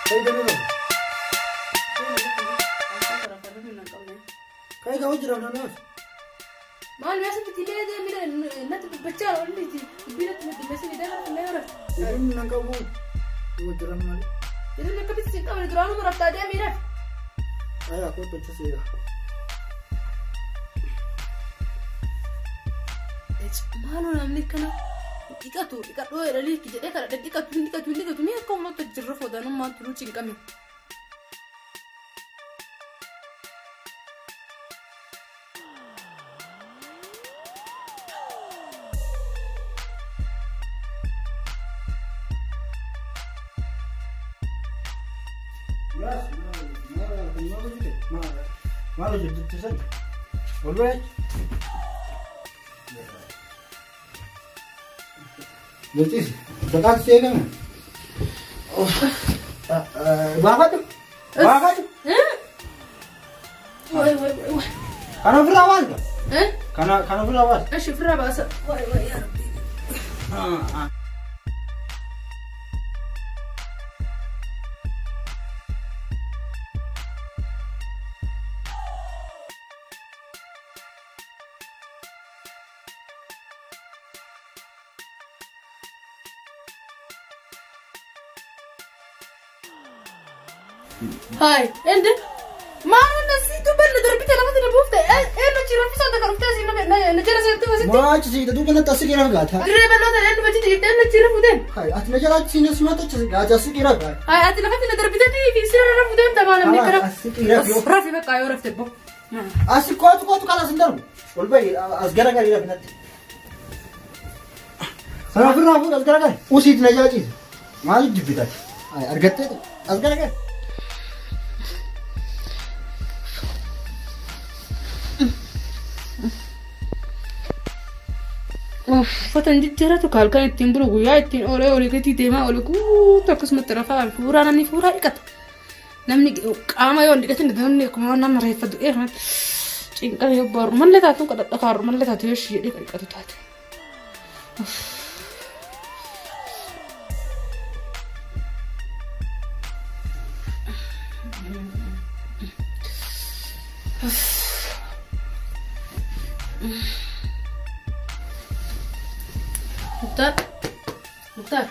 Kaya ganun. Kaya gawin dyan na nas. Mahal biasa kita dia mira nanti baca orang ni bila biasa dia kan mera. Ini nangkau bu. Gawin dyan mal. Itu nak kita sih kalau drama merata dia mira. Ay aku pecah sih ya. Malu namni kana. Ikatu era li kita dia kada ikatu ni kau mau terjeruf dah nama turu cingkami. Malu jadi terusan. Boleh. Jadi, dekat sih kan? Oh, bapak tu. Woi. Karena berawal kan? Karena berawal. Asyik berawal. Woi ya. Hai, ende. Mana nasi tu benda terbit lama tidak bufte. Endo ciri bisa tak kerufte sih na ciri saya tu masih. Mau ciri itu kan tak sekira enggak था. Dere benda tu endo macam itu endo ciri fuden. Hai, atna jalan sini semua tu enggak sekira enggak. Hai, atna kan tidak terbit di fisir orang fuden tamam ni kerap. Sekira yo. Rafi nak kayu Rafi bo. Asik kau tu kalah sendiri. Boleh asgara kali dah binat. Sana pernah aku asgara kan. Usi itu naja ciri. Malu jibita. Hai, argat tu asgara kan. Fatan jijjiirraa tu kalkan ittiin bulu guyyaa ittiin oolee gatii deemaa oole guutuu akkasuma itti rafaa fuuraa namni fuuraa dhiqata. Namni qaama yoo dhiqatan namni akkuma nama reeffatu dheerumatti cinqama yoo baaru mallee taatu kadhadha kaaru mallee taatu yoo ishee dhiqatu taate. Mukhtar,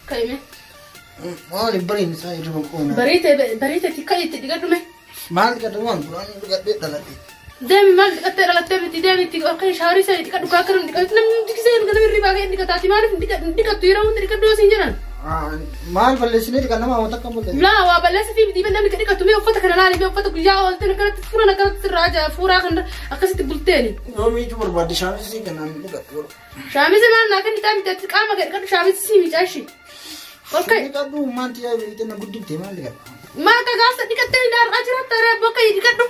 kayak me? Mau liburin saya di rumah. Barite tikai tiga tu me? Mal kat rumah, pulang dekat bed dah lagi. Demi mal dekat terlalu tapi demi tiga orang syahri saya dekat duka kerun dekat enam dikisah dekat lebih bagai dekat hati mana dekat tuira untuk dekat dua sinjaran. Mal balik sini dekat nama otak kamu tadi. Lah, wah balik sini di mana dekat tu me otak kenal ni me otak kujau tu dekat fura dekat raja fura kan akas itu bulteni. Kami cuma buat di sana sih kan dekat. Syami zaman nak ni tapi dekat kama dekat syami sih micashi. Okay. Dekat tu manti ya itu nak gudip tema dekat. Mata gas dekat tendar ajaran tera bokai dekat tu.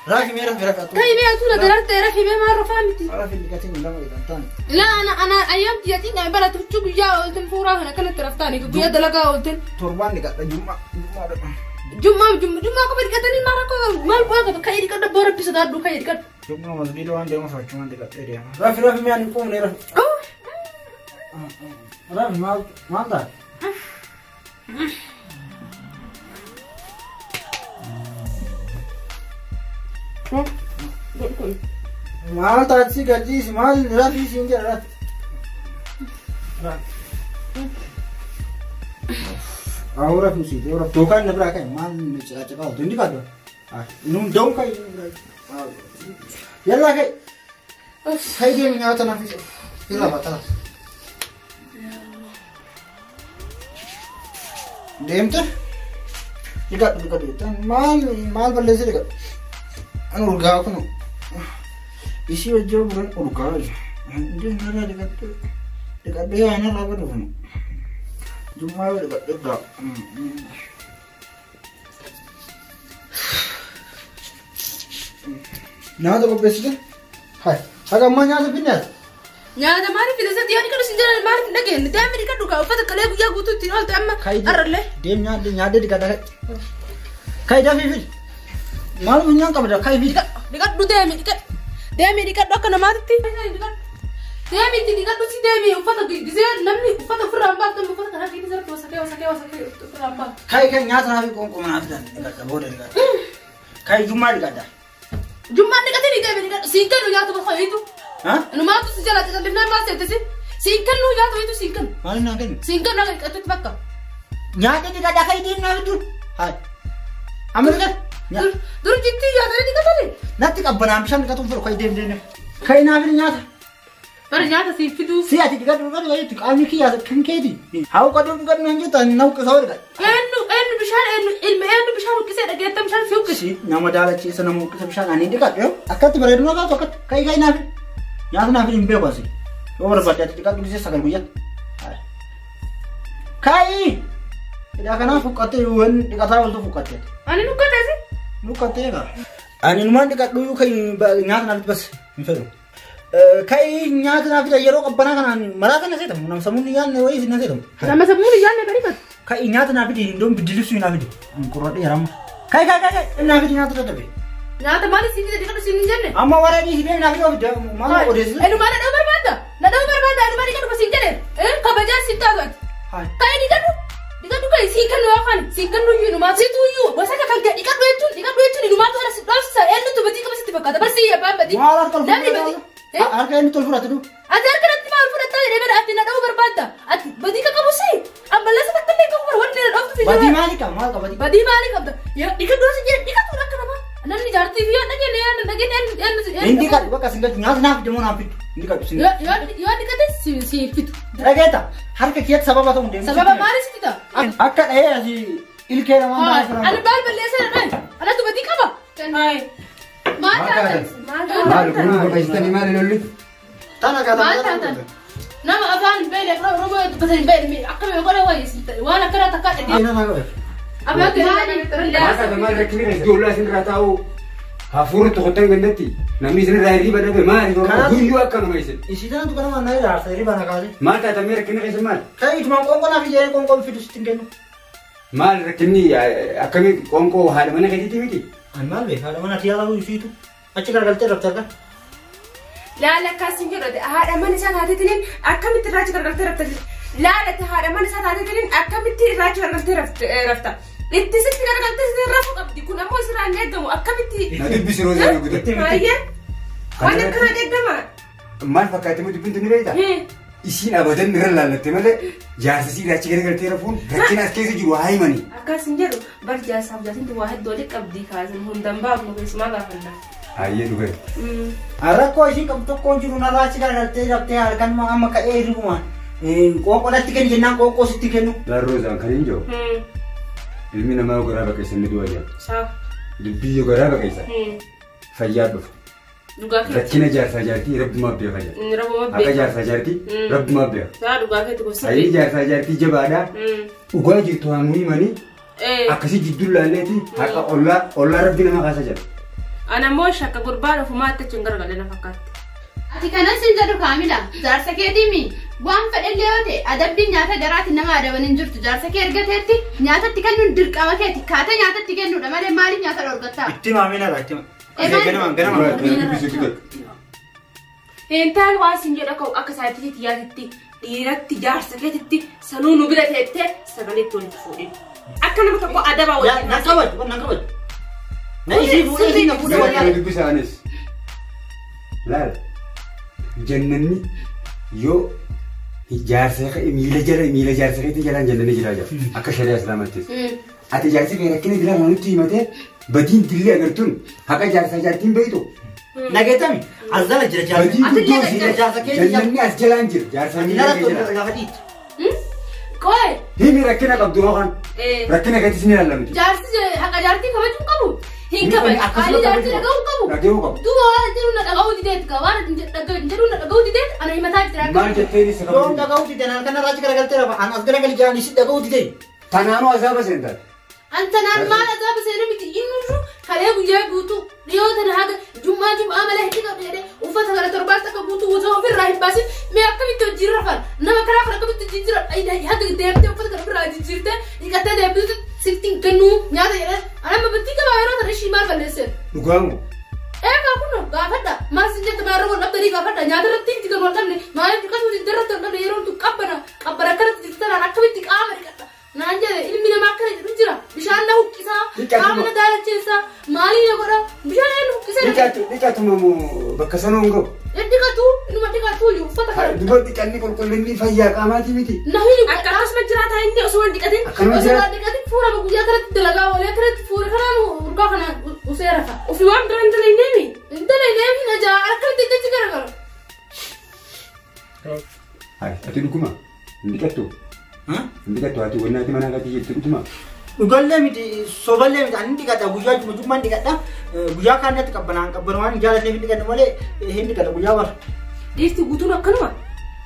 Rafi merah kat tu. Kai me tu nak darat Rafi me marah famiti. Rafi dekat ini nama dekat tan. لا انا ايام تياتي نعم بلا تشوف جا قلت فورا هنا كانت ترفتاني كويا دلقا قلت تربان dekat جمعة كو بدكتني مره كو مال بوك كاي ديك دبر بيس دادو كاي ديك جمعة mas video ande mas cuma dekat area. Rafi me ani pom ne Rafi. Rafi mal dah. Mal tak sih gaji mal Rafi sih enggak Rafi. Ahora fusi, ahora tokan na beraka mal ni cakap tu ni kado. Nung dong kai. Yalla kai. Hai dia ni awak nak fusi. Ila bata. Dem tu? Dekat itu. Mal balle se dekat. Anu urga aku no. Isi aja bukan urga aja. Dia mana dekat dia anak apa tu? Cuma dekat. Nah, tu apa sih? Hai, agak mana ada pindah? Nyada mari fi da yani kada sinjara mari ndage ni da meri kadu ka fata kale ya gutu ti hal amma arle dem nyade di kada kai da fi malu nyang ka bada kai fi dikat du demi dikat do kana mari ti demi ti dikat du si demi fata gize namni fata fura ba to fata kana ki zara to sake Kai kan nyaata naaf qoonqoo naaf dan digadha booda digadha. Kai jummaa digadha. Jummaan digatee digadha siinkan nu nyaatu bakka hiitu. Numaatu si jala jalifnaan maal seetesi siinkan nu nyaatu hiitu siinkan. Maaliif naa kennu? Siinkan naa digadha bakka. Nyaata digadha kai diin naaf dur. Hai. Amma digadha. Dur jitti nyaata digadha. Natti qabbanaan bishaan digadhuun fedhu kai deemnee. Kai naaf nyaata. Bara nyaata si fidu. Si ati digadhu dhugatu wayiitti qaamni kiyyaa kan keeti. Haa qaduu digadhu nan jettu ani nauqqa sawaa digadha. Eenyu bishaan ilma bishaan uqqisee dhageettam bishaan fi uqqisi. Nama daalachiisa nama uqqisa bishaan ani digadhu akkatti bareedu na baatu akkatti kai naaf. Nyaata naaf hin beeku asi. Yoo barbaadde ati digadhu gisee sagal guyyaa. Kai. Ida kanaaf uqqattee waan digataa waltu uqqattee. Ani nuqqadheesi. Nuqqattee egaa. Ani numaan digadhu kai nyaata naaf bas hin fedhu. Kai nyaata naaf yeroo qabbanaa kanaan maraa kana seetamu nama sammuun yaadne wayii sinna seetamu. Nama sammuun yaadne gadi bas. Kai nyaata naaf hindoon biddilibsuu naaf hidhi. Qurradhee yaramma. Kai naaf hidhi nyaata dadhabe. Nyaata maaliif siin digadhu siin hin jenne? Amma waraabee hidhee naaf hidhi ofidda maal odeessu. Enu maal dhadhuu barbaadda? Dhadhuu barbaadda enu maal digadhu siin jedhe? Kabajaa siin taagatu. Kai digadhu kai siin kan nuyi afaan siin kan nuyi numaa siitu iyyuu gosa kan digadhu jechuun numaatu ara si dhoofsisa eenyutu badii qaba sitti fakkaata barsi yabbaan badii. Maal harka badii. Harka inni tol fudhatu. Ati harka natti maal fudhataa jedhee bada ati na dha'uu barbaadda. Ati badii ka qabu si ammalleessa takka illee qabu wanni na dhooftu fi badii maali qaba maal qaba badii maali qabda digadhu si jedhe digadhu akka namaa namni jaartii fi yoo dhageenye Hindi kadhu bakka sin galchu nyaata naaf deemu naaf fidu. Hindi kadhu sin galchu. Yoo dhigate si fitu. Dhageeta harka keetti sababa ta'uu deemu. Sababa maali sitti ta'a? Akka dhahee asi ilkee namaa maal fira. Ani baal balleessaa dha. Anatu badii qaba. Maal taatan? Maal kun barbaachistanii maali lolli? Tana gata. Maal taatan? Nama afaan beela rooboo dubbatan beela akkamiin godha wayii waan akkana takkaa dhagee. Ina na godhe. Abaa gadi Maka maal rakkini rees ijoollee isin irraa taa'u hafuura tokkottee gandatti namni isin irraa hirriba dhabe maali guyyuu akkanuma isin. Isiitantu kana mana iraarsa hirriba na kaase. Maal taatamee rakkini rees maal? Kai ituma qoonqoo naaf ijee qoonqoo fidu sitti hin kennu. Maal rakkinni akkamii qoonqoo haadha mana keetiiti miti? Ani maal beeka haadha mana tiyaa ta'uu isiitu achi garagaltee rafte argaa. Laala akkasiin jedhate haadha mana isaa taateetiin akkamitti irraachi garagaltee rafte laalatti haadha mana isaa taateetiin akkamitti irraachi garagaltee rafta. Itti sitti garagaltee rafu qabdi kun ammoo isirraan eegamu akkamitti. Na dubbisi roozaa yoo gudatte. Baay'ee waan akkanaa eegama. Maal fakkaate moo dubbintu ni beektaa? Isiin abadan irra laallatte malee jaarsisii irraachi garagaltee rafuun rakkina as keessa jiru haa himanii. Akkasiin jedhu bar jaarsaaf jaatinti waa hedduu walitti qabdii kaasan hundaan baafnu keessumaa gaafanna. Hayyee dhufe. Rakkoo ishii qabdu tokkoon jiru narraa achi garagaltee raftee halkan amma ka'ee hirribumaan qoonqoo natti kenni jennaan qoonqoo sitti kennu. Laarroozaan kan hin jiru. Ilmi namaa garaa baqeessa inni du'a jira. Saa. Dubbii yoo garaa baqeessa. Fayyaa dhufu. Dhugaa keetti. Rakkina jaarsaa jaartii rabbumaaf beeka jira. Rabbumaaf beeka. Akka jaarsaa jaartii rabbumaaf beeka. Saa dhugaa keetti gosa. Ayyi jaarsaa jaartii jabaadhaa. Dhugaa jirtu haamuu himanii. Akkasii jidduu laalleeti haqa ollaa rabbi nama kaasa jira. Ana immoo shakka gurbaa dhufumaatti achi hin garagalee na fakkaatti. Ati kanas hin jedhu kaamila jaarsa keetiimi waan fedhallee yoo ta'e adabbiin nyaata garaatiin nama adaban hin jirtu jaarsa kee ergateetti nyaatatti kennuun dirqama keeti kaata nyaatatti kennuudha malee maaliif nyaata dhorgattaa? Itti maamina laa itti ganama. Intaan waan sin jedha ka'u akka isaatti yaadatti dhiiratti jaarsa keetitti sanuu nu bira teettee sagaleetti walitti fuudhin. Akka nama tokko adabaa waliin. Na kabaju na kabaju. Na isii fuudhee isii na fuudhee Waan waliin. dubbisaanis. Laal. Jannanni yoo miila jaarsa keetii jalaan jannanni jiraa jira. Akka shari'aa islaamattis. Ati jaarsa kee rakkina dilaa nutti himatee badiin dillee agartuun haqa jaarsaa jaartiin beektu. Nageetami azala jira jaarsa. Badii guddoo jira jaarsa keetii jannanni as jalaan jira. Jaarsaa miila kee jira. lafa dhiitti. Qoe. Himi rakkina qabdu yookaan rakkina keetis ni laallamti. Jaarsi haqa jaartii kabajuu qabu. Hin kabaju. Ani jaartii dhaga'uu qabu. Dhaga'uu qabu. Duuba waan jedhu na dhaga'uu dideet ka waan jedhu na dhaga'uu dideet ana himataa jira. Maal jettee isa Yoom qabdu? dhaga'uu dide naan kana raachi garagaltee rafa an as garagali jaan isi dhaga'uu dide. Tanaanoo azaaba seentaa. Anta naan maal azaaba seenuu miti inni kalee guyyaa guutuu dhiyoo tana haga jum'aa malee hidhi qabu jedhee uffata kana torbaan takka guutuu wajaa ofirraa hin baasin mee akkamitti hojii rafan nama karaa kana akkamitti jijjiira haga deemtee uffata kana ofirraa jijjiirtee hiiqattee deemtuutti sittiin kennuu nyaata jedhee anamma battii qabaa yeroo tana ishii maal balleesseen. Dhugaamu. Eegaa kun gaafadha maal sin jette maarra wal dhabdanii gaafadha nyaata irratti itti kan wal dhabne maaliif dhiqatu itti irratti wal dhabne yeroo tu qabbana akkanatti jirtu tanaan akkamitti qaama dhiqadha Maali na godha bishaan kisee Dhiqatu mamu bakka sanoo hin gahu. dhiqatu inuma dhiqatu uffata kana Duba dhiqanni qulqullinni fayyaa qaamaatii miti. nahini Akkasumas jiraata inni osoo hin dhiqatin. Akkanuma osoo jira. dhiqatin fuula guyyaa kanatti dalagaa oolee kanatti fuula kanaan urgaa kanaan usee rafa Ofii waan biraa hin dalagneemi. dalagaa na jaa akkamitti jechi garagara Hai, ati dhuguma. Hin dhiqattu. Hin dhiqattu ati wannaati manaa gadi jettu dhuguma. Dhugallee miti soballee miti ani dhiqadha guyyaa jummaan dhiqadha guyyaa kaanatti qabbanaan waan jaalatee hin dhiqanne malee hin dhiqadha guyyaa bara. Dhiirti guutuun akkanuma.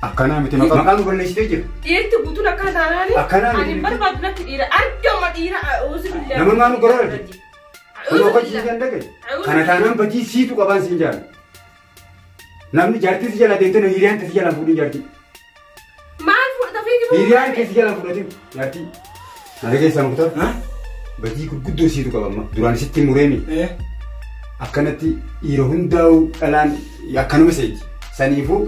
Akkanaa miti maqaan nu balleessitee jira. Dhiirti guutuun akkana taanaani. Akkanaa miti. Ani barbaadu natti dhiira. Arjooma dhiira. Uusi billee. Nama maanu gorora. Kun okkachii kan dhagaye. Kana taanaan batii siitu qabaan siin jaala. Namni jaartii si jala deemtee hiriyaan si jala fuudhin jaartii. Maal fudhata fiigi Hiriyaan si jala fuudhatin jaartii. Nada keessa mukutar. Batii gurguddoo siitu qabamma. Duraan sitti mureemi. Akkanatti dhiira hundaa'u dhalaan akkanuma seeti. Saniifuu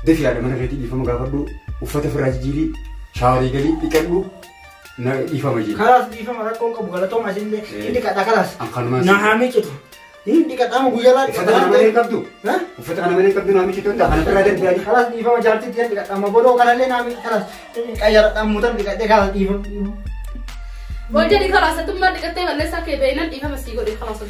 dafi yaada mana keetii dhiifama gaafadhu uffata firraa jijjiirii shaawarii galii dhiqadhu na dhiifama jira. Kalaas dhiifama rakkoon qabu galatooma isinillee hin dhiqadha kalaas. Akkanumaa Na haa miicitu. Hin dhiqadhaama guyyaa laa uffata kana malee hin qabdu. Uffata kana malee hin qabdu naa miicitu kana firraa darbii adii. Kalaas dhiifama jaartitti hin dhiqadhaama bodoo kanallee naa miici kalaas qayyaradhaan muutan dhiqadhee kalaas dhiifama. wal jedhi kalaasa tummaa dhiqattee balleessaa kee beeynan dhiifama sii godhe kalaasa